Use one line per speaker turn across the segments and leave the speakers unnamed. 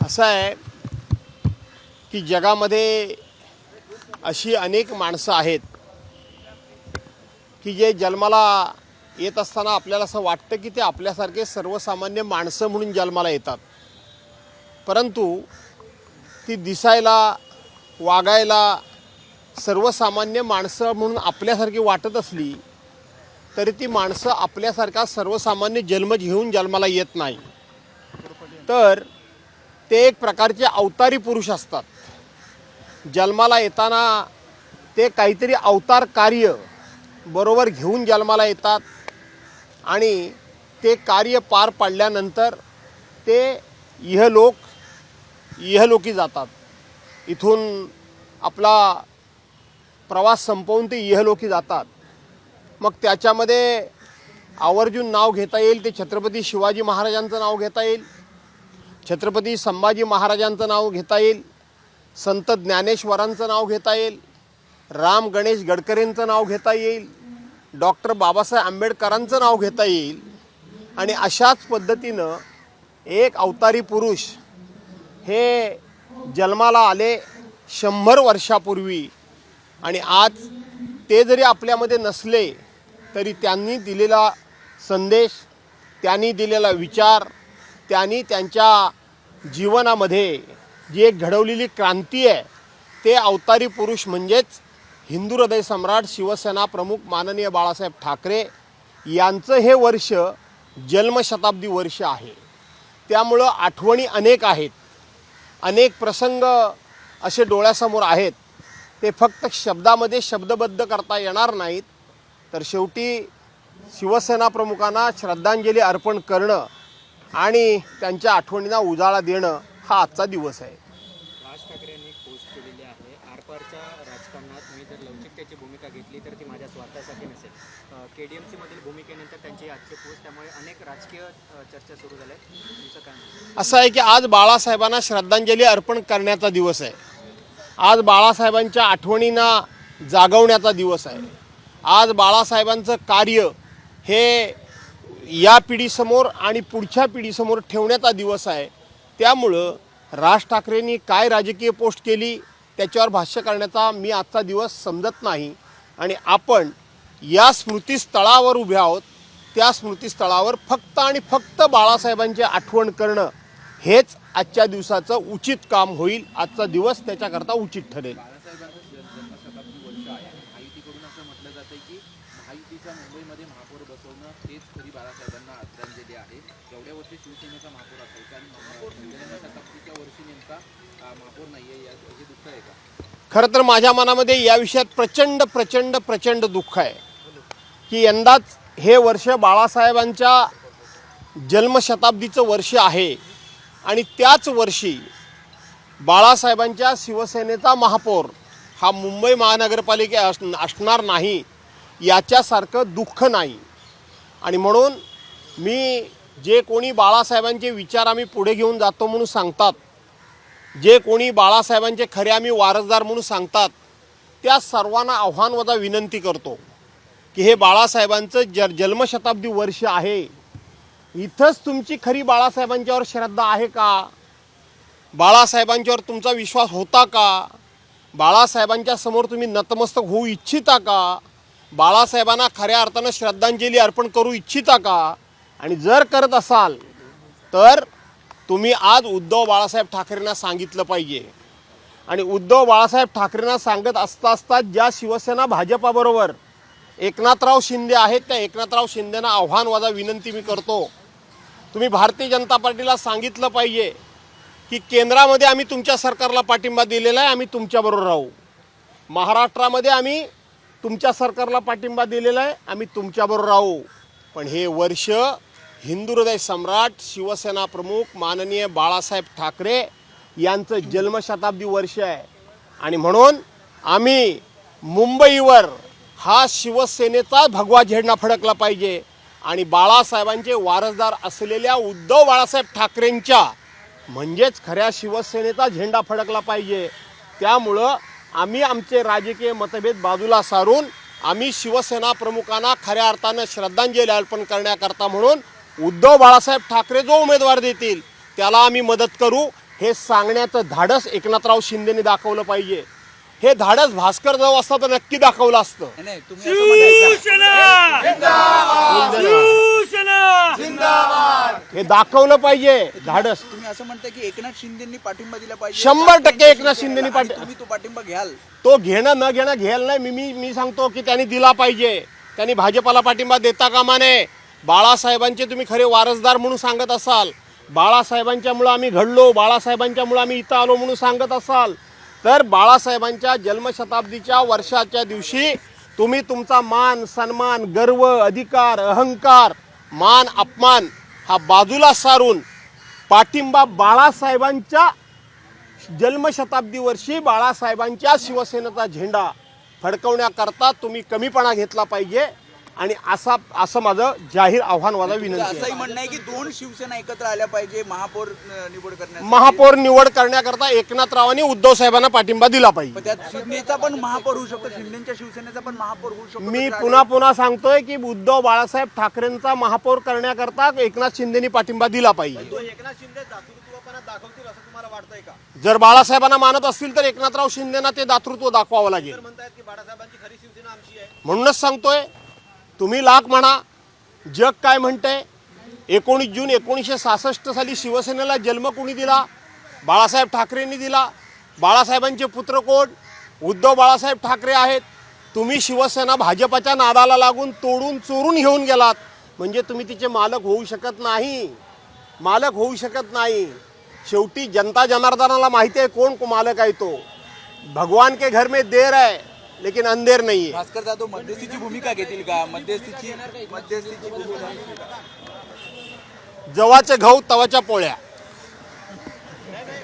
असं आहे की जगामध्ये अशी अनेक माणसं आहेत की जे जन्माला येत असताना आपल्याला असं वाटतं की ते आपल्यासारखे सर्वसामान्य माणसं म्हणून जन्माला येतात, परंतु ती दिसायला वागायला सर्वसामान्य माणसं म्हणून आपल्यासारखी वाटत असली तरी ती माणसं आपल्यासारखा सर्वसामान्य जन्म घेऊन जन्माला येत नाही, तर ते एक प्रकारचे अवतारी पुरुष असतात। जन्माला येताना ते काहीतरी अवतार कार्य बरोबर घेऊन जन्माला येतात आणि ते कार्य पार पाडल्यानंतर ते इहलोकी जातात। इथून आपला प्रवास संपवून ते इहलोकी जातात। मग त्याच्यामध्ये आवर्जून नाव घेता येईल ते छत्रपती शिवाजी महाराजांचं नाव घेता येईल, छत्रपती संभाजी महाराजांचं नाव घेता येईल, संत ज्ञानेश्वरांचं नाव घेता येईल, राम गणेश गडकरींचं नाव घेता येईल, डॉक्टर बाबासाहेब आंबेडकरांचं नाव घेता येईल। आणि अशाच पद्धतीनं एक अवतारी पुरुष हे जन्माला आले 100 वर्षापूर्वी, आणि आज ते जरी आपल्यामध्ये नसले तरी त्यांनी दिलेला संदेश, त्यांनी दिलेला विचार, त्यांनी त्यांच्या जीवनामध्ये जी एक घडवलेली क्रांती आहे ते अवतारी पुरुष म्हणजेच हिंदू हृदय सम्राट शिवसेना प्रमुख माननीय बाळासाहेब ठाकरे यांचं हे वर्ष जन्मशताब्दी वर्ष आहे। त्यामुळं आठवणी अनेक आहेत, अनेक प्रसंग असे डोळ्यासमोर आहेत, ते फक्त शब्दामध्ये शब्दबद्ध करता येणार नाहीत। तर शेवटी शिवसेना प्रमुखांना श्रद्धांजली अर्पण करणं आणि त्यांच्या आठवणींना उजाळा देणं हा आजचा दिवस आहे।
राज ठाकरे यांनी एक पोस्ट केलेली आहे, आरपारच्या राजकारणात मी जर लवचिकतेची भूमिका घेतली तर ती माझ्या स्वार्थासाठी नसेल। KDMC मधील भूमिकेनंतर त्यांची आजची पोस्ट, त्यामुळे अनेक राजकीय चर्चा सुरू झाल्या, तुमचं काय म्हणणं?
असं आहे की आज बाळासाहेबांना श्रद्धांजली अर्पण करण्याचा दिवस आहे, आज बाळासाहेबांच्या आठवणींना जागवण्याचा दिवस आहे, आज बाळासाहेबांचं कार्य हे या पिढीसमोर आणि पुढच्या पिढीसमोर ठेवण्याचा दिवस आहे। त्यामुळं राज ठाकरेंनी काय राजकीय पोस्ट केली त्याच्यावर भाष्य करण्याचा मी आजचा दिवस समजत नाही। आणि आपण या स्मृतीस्थळावर उभे आहोत, त्या स्मृतीस्थळावर फक्त आणि फक्त बाळासाहेबांची आठवण करणं हेच आजच्या दिवसाचं उचित काम होईल, आजचा दिवस त्याच्याकरता उचित ठरेल।
जन्मशताब्दी वर्ष आहे, महायुतीकडून असं म्हटलं जातं की महायुतीच्या मुंबईमध्ये महापौर बसवणं हेच खरी बाळासाहेबांना आदरांजली आहे। एवढ्या वर्षी शिवसेनेचा महापौर असायचा आणि जन्मशताब्दीच्या वर्षी नेमका महापौर नाहीये, हे दुःख आहे का?
खरं तर माझ्या मनामध्ये या विषयात प्रचंड प्रचंड प्रचंड दुःख आहे की यंदाच हे वर्ष बाळासाहेबांच्या जन्मशताब्दीचं वर्ष आहे आणि त्याच वर्षी बाळासाहेबांच्या शिवसेनेचा महापौर हा मुंबई महानगरपालिकेत असणार नाही याच्यासारखं दुःख नाही। आणि म्हणून मी जे कोणी बाळासाहेबांचे विचार आम्ही पुढे घेऊन जातो म्हणून सांगतात, जे कोणी बाळासाहेबांचे खरे आम्ही वारसदार म्हणून सांगतात, त्या सर्वांना आव्हानवजा विनंती करतो की हे बाळासाहेबांचं जन्मशताब्दी वर्ष आहे, इथंच तुमची खरी बाळासाहेबांच्यावर श्रद्धा आहे का? बाळासाहेबांच्यावर तुमचा विश्वास होता का? बाळासाहेबांच्या समोर तुम्ही नतमस्तक होऊ इच्छिता का? बाळासाहेबांना खऱ्या अर्थानं श्रद्धांजली अर्पण करू इच्छिता का? आणि जर करत असाल तर तुम्ही आज उद्धव बाळासाहेब ठाकरेंना सांगितलं पाहिजे। आणि उद्धव बाळासाहेब ठाकरेंना सांगत असता ज्या शिवसेना भाजपाबरोबर एकनाथराव शिंदे आहेत, त्या एकनाथराव शिंदेना आव्हानवजा विनंती मी करतो, तुम्ही भारतीय जनता पार्टीला सांगितलं पाहिजे की केंद्रामध्ये आम्ही तुमच्या सरकारला पाठिंबा दिलेला आहे, आम्ही तुमच्याबरोबर राहू, महाराष्ट्रामध्ये आम्ही तुमच्या सरकारला पाठिंबा दिलेला आहे, आम्ही तुमच्याबरोबर राहू। पण हे वर्ष हिंदू हृदय सम्राट शिवसेना प्रमुख माननीय बाळासाहेब ठाकरे यांचं जन्मशताब्दी वर्ष आहे। आणि म्हणून आम्ही मुंबईवर हा शिवसेनेचा भगवा झेंडा फडकला पाहिजे आणि बाळासाहेबांचे वारसदार असलेल्या उद्धव बाळासाहेब ठाकरेंच्या म्हणजेच खऱ्या शिवसेनेचा झेंडा फडकला पाहिजे। त्यामुळं आम्ही आमचे राजकीय मतभेद बाजूला सारून आम्ही शिवसेना प्रमुखांना खऱ्या अर्थानं श्रद्धांजली अर्पण करण्याकरता म्हणून उद्धव बाळासाहेब ठाकरे जो उमेदवार देतील त्याला आम्ही मदत करू, हे सांगण्याचं धाडस एकनाथराव शिंदेने दाखवलं पाहिजे. हे धाडस भास्कर जाऊ असता तर नक्की दाखवलं असतं.
नाही तुम्ही असं
हे दाखवलं पाहिजे धाडस.
तुम्ही असं म्हणताय की एकनाथ शिंदेनी पाठिंबा दिला पाहिजे.
100% एकनाथ शिंदेनी
आणि तुम्ही तो पाठिंबा घ्याल.
तो घेणं न घेणं घ्यायला नाही. मी सांगतो की त्यांनी दिला पाहिजे. त्यांनी भाजपाला पाठिंबा देता कामा नये. बाळासाहेबांचे तुम्ही खरे वारसदार म्हणून सांगत असाल, बाळासाहेबांच्यामुळं आम्ही घडलो, बाळासाहेबांच्यामुळं आम्ही इथं आलो म्हणून सांगत असाल, तर बाळासाहेबांच्या जन्मशताब्दीच्या वर्षाच्या दिवशी तुम्ही तुमचा मान सन्मान गर्व अधिकार अहंकार मान अपमान हा बाजूला सारून पाठिंबा बाळासाहेबांच्या जन्मशताब्दी वर्षी बाळासाहेबांच्या शिवसेनेचा झेंडा फडकवण्याकरता तुम्ही कमीपणा घेतला पाहिजे. आणि असं माझं जाहीर आव्हान माझा विनंती आहे.
असंही म्हणणं आहे की दोन शिवसेना एकत्र आल्या पाहिजे महापौर निवड करण्यासाठी.
महापौर निवड करण्याकरता एकनाथरावांनी उद्धव साहेबांना पाठिंबा दिला पाहिजे.
पण त्यात शिंदेचा पण महापौर होऊ शकतो, शिंदेच्या शिवसेनेचा पण महापौर होऊ शकतो.
मी पुन्हा सांगतोय की उद्धव बाळासाहेब ठाकरेंचा महापौर करण्याकरता एकनाथ शिंदेनी पाठिंबा दिला पाहिजे.
एकनाथ शिंदे दातृत्वपणा दाखवतील असं तुम्हाला वाटतंय का?
जर बाळासाहेबांना मानत असतील तर एकनाथराव शिंदेना ते दातृत्व दाखवावं लागेल.
म्हणतायत की बाळासाहेबांची खरी शिवसेना आमची आहे.
म्हणूनच सांगतोय, तुम्ही लाख म्हणा, जग काय म्हणतंय. 19 जून 1966 साली शिवसेनेला जन्म कोणी दिला? बाळासाहेब ठाकरेंनी दिला. बाळासाहेबांचे पुत्र कोण? उद्धव बाळासाहेब ठाकरे आहेत. तुम्ही शिवसेना भाजपच्या नादाला लागून तोडून चोरून घेऊन गेलात म्हणजे तुम्ही तिचे मालक होऊ शकत नाही. मालक होऊ शकत नाही. शेवटी जनता जनार्दनाला माहिती आहे कोण मालक आहे तो. भगवान के घर में देर है लेकिन अंधेर नहीं है.
भास्कर जाधव मध्यस्थीची भूमिका घेतील का? मध्यस्थीची भूमिका.
जवाचे गहू तवाच्या पोळ्या.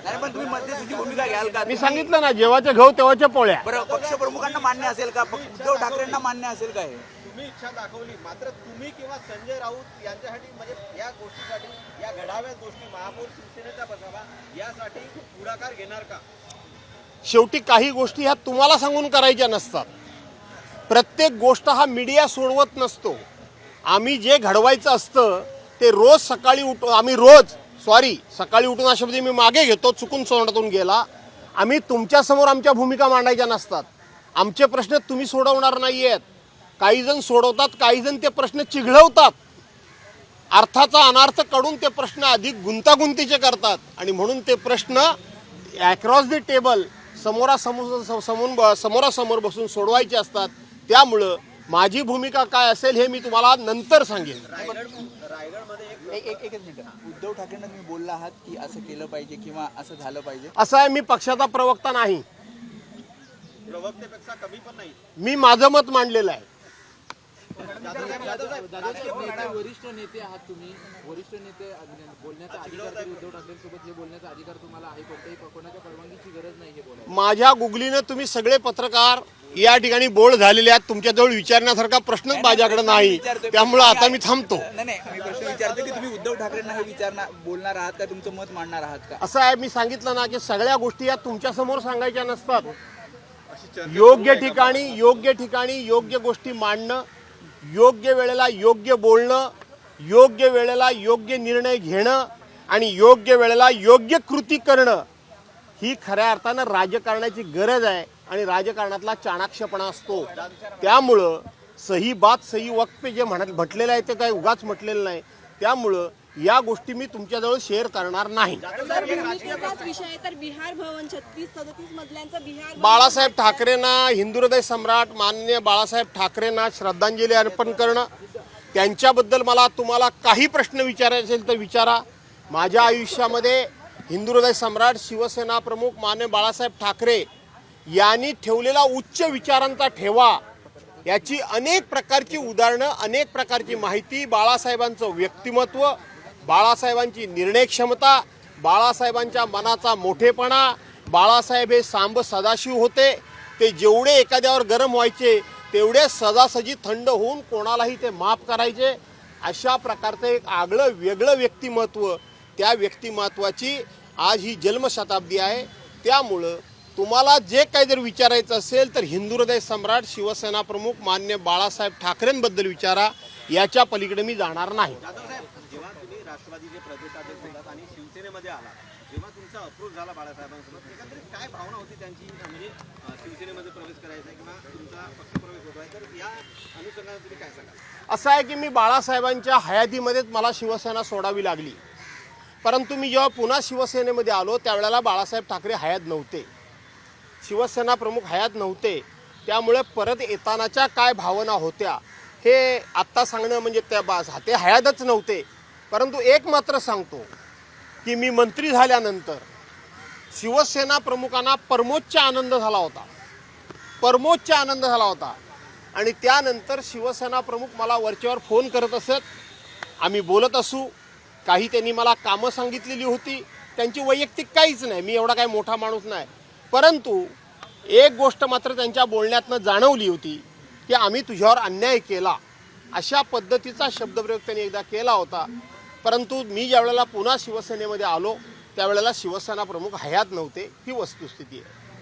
नाही पण तुम्ही मध्यस्थीची भूमिका घ्याल का?
मी सांगितलं ना, जेव्हाचे गहू तेव्हाच्या पोळ्या.
बरं पक्षप्रमुखांना मान्य असेल का? उद्धव ठाकरेंना मान्य असेल का हे?
तुम्ही इच्छा दाखवली, मात्र तुम्ही किंवा संजय राऊत यांच्यासाठी म्हणजे या गोष्टीसाठी या घडाव्या गोष्टी महापौर शिवसेनेचा बसावा यासाठी पुढाकार घेणार का?
शेवटी काही गोष्टी ह्या तुम्हाला सांगून करायच्या नसतात. प्रत्येक गोष्ट हा मीडिया सोडवत नसतो. आम्ही जे घडवायचं असतं ते रोज सकाळी सकाळी उठून अशा मी मागे घेतो, चुकून तोंडातून गेला. आम्ही तुमच्यासमोर आमच्या भूमिका मांडायच्या नसतात. आमचे प्रश्न तुम्ही सोडवणार नाही आहेत. काही जण सोडवतात, काही जण ते प्रश्न चिघळवतात, अर्थाचा अनर्थ काढून ते प्रश्न अधिक गुंतागुंतीचे करतात. आणि म्हणून ते प्रश्न अक्रॉस द टेबल समोरासमोर बसून सोडवायचे असतात. त्यामुळं माझी भूमिका काय असेल हे मी तुम्हाला नंतर सांगेन.
एकच मिनिट. उद्धव ठाकरेंना तुम्ही बोलला आहात की असं केलं पाहिजे किंवा असं झालं पाहिजे.
असं आहे, मी पक्षाचा प्रवक्ता नाही.
प्रवक्तेपेक्षा कमी पण नाही.
मी माझं मत मांडलेलं आहे.
वरिष्ठ नेते आहात तुम्ही. वरिष्ठ नेते बोलण्याचा अधिकार तरी उद्धव ठाकरेंसोबत हे बोलण्याचा अधिकार तुम्हाला आहे. कोणाच्या परवानगीची गरज नाही हे बोलायला.
माझ्या गुगलीनं तुम्ही सगळे पत्रकार या ठिकाणी बोल्ड झालेले आहेत. तुमच्याजवळ विचारण्यासारखा प्रश्नच माझ्याकडे नाही. त्यामुळं आता मी थांबतो.
नाही मी प्रश्न विचारतो की तुम्ही उद्धव ठाकरेंना हे बोलणार आहात का? तुमचं मत मांडणार आहात का?
असं आहे, मी सांगितलं ना की सगळ्या गोष्टी या तुमच्यासमोर सांगायच्या नसतात. योग्य ठिकाणी योग्य गोष्टी मांडणं, योग्य वेळेला योग्य बोलणं, योग्य वेळेला योग्य निर्णय घेणं आणि योग्य वेळेला योग्य कृती करणं ही खऱ्या अर्थानं राजकारणाची गरज आहे. आणि राजकारणातला चाणाक्षपणा असतो. त्यामुळं सही बात सही वक्त पे जे म्हटलेलं आहे ते काही उगाच म्हटलेलं नाही. त्यामुळं या गोष्टी मी तुमच्याजवळ शेअर करणार नाही.
विषय तर बिहार भवन 36-37 मजल्यांचा बिहार.
बाळासाहेब ठाकरेंना, हिंदू हृदय सम्राट माननीय बाळासाहेब ठाकरेंना श्रद्धांजली अर्पण करणं. त्यांच्याबद्दल मला तुम्हाला काही प्रश्न विचारायचे असेल तर विचारा. माझ्या आयुष्यामध्ये हिंदू हृदय सम्राट शिवसेना प्रमुख माननीय बाळासाहेब ठाकरे यांनी ठेवलेला उच्च विचारांचा ठेवा याची अनेक प्रकारची उदाहरणं, अनेक प्रकारची माहिती, बाळासाहेबांचं व्यक्तिमत्व, बाळासाहेबांची निर्णय क्षमता, बाळासाहेबांच्या मनाचा मोठेपणा. बाळासाहेब हे सांब सदाशिव होते. ते जेवढे एखाद्यावर गरम व्हायचे तेवढे सजासजी थंड होऊन कोणालाही ते माफ करायचे. अशा प्रकारचं एक आगळं वेगळं व्यक्तिमत्व, त्या व्यक्तिमत्वाची आज ही जन्मशताब्दी आहे. त्यामुळं तुम्हाला जे काही जर विचारायचं असेल तर हिंदू हृदय सम्राट शिवसेना प्रमुख मान्य बाळासाहेब ठाकरेंबद्दल विचारा. याच्या पलीकडे मी जाणार नाही.
जाधव साहेब, जेव्हा तुम्ही राष्ट्रवादीचे प्रदेशाध्यक्ष होतात आणि शिवसेनेमध्ये आलात जेव्हा तुमचा अप्रोच झाला बाळासाहेबांसोबत एकंदरीत काय भावना होती त्यांची म्हणजे शिवसेनेमध्ये प्रवेश करायचा किंवा तुमचा पक्षप्रवेश होतोय तर या अनुषंगाने तुम्ही काय सांगाल?
असं आहे की मी बाळासाहेबांच्या हयातीमध्येच मला शिवसेना सोडावी लागली, परंतु मी जेव्हा पुन्हा शिवसेनेमध्ये आलो त्यावेळेला बाळासाहेब ठाकरे हयात नव्हते, शिवसेना प्रमुख हयात नव्हते. त्यामुळे परत येतानाच्या काय भावना होत्या हे आत्ता सांगणं म्हणजे ते हयातच नव्हते. परंतु एक मात्र सांगतो की मी मंत्री झाल्यानंतर शिवसेना प्रमुखांना परमोच्च आनंद झाला होता, परमोच्च आनंद झाला होता. आणि त्यानंतर शिवसेना प्रमुख मला वरच्यावर फोन करत असत, आम्ही बोलत असू. काही त्यांनी मला कामं सांगितलेली होती, त्यांची वैयक्तिक काहीच नाही, मी एवढा काही मोठा माणूस नाही. परंतु एक गोष्ट मात्र त्यांच्या बोलण्यातनं जाणवली होती की आम्ही तुझ्यावर अन्याय केला, अशा पद्धतीचा शब्दप्रयोग त्यांनी एकदा केला होता. परंतु मी ज्यावेळेला पुन्हा शिवसेनेमध्ये आलो त्यावेळेला शिवसेना प्रमुख हयात नव्हते, ही वस्तुस्थिती आहे.